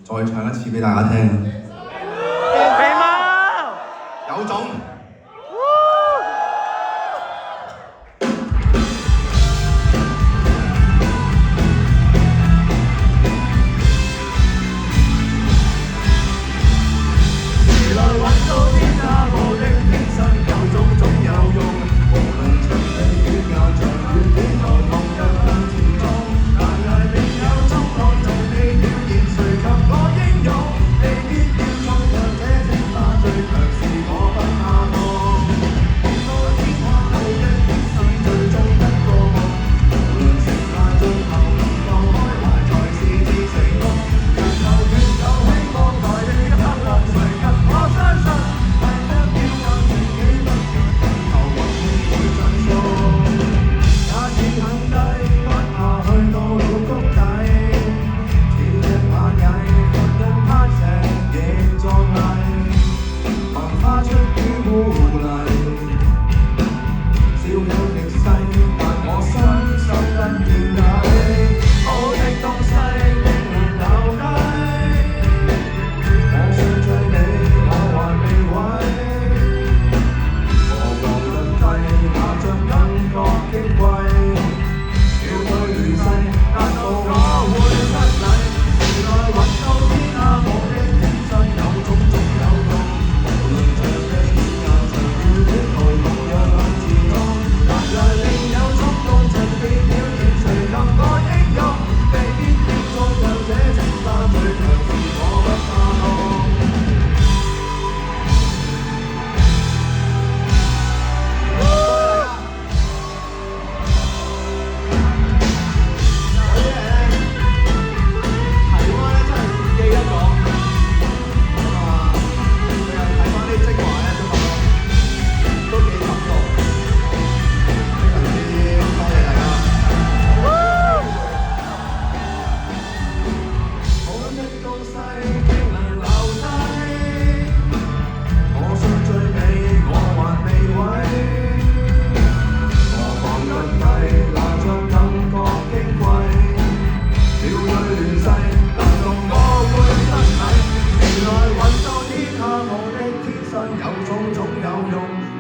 再唱一次俾大家聽。肥貓有種。來揾到天下無敵天生有種種有用，無論長臂與牛長與短途同樣向前衝，但係別有衝浪從未表現，誰及我英勇？未必要衝向這稱霸，最強是我不怕痛。我天下無敵天生最終一個夢，無論勝敗最後能夠開懷才是至成功。拳頭拳頭希望來的一刻落誰及我相信。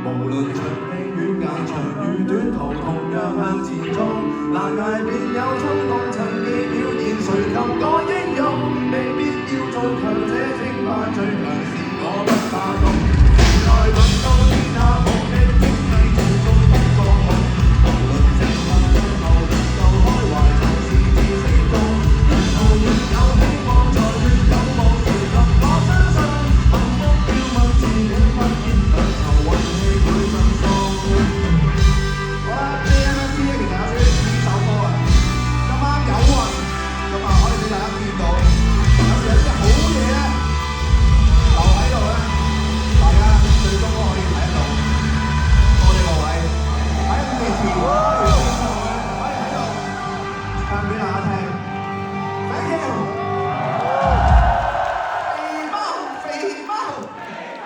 無論長臂與硬長與短途同樣向前衝，難捱便有衝動，曾被表現誰及我英勇？未必要做強者稱霸，最強。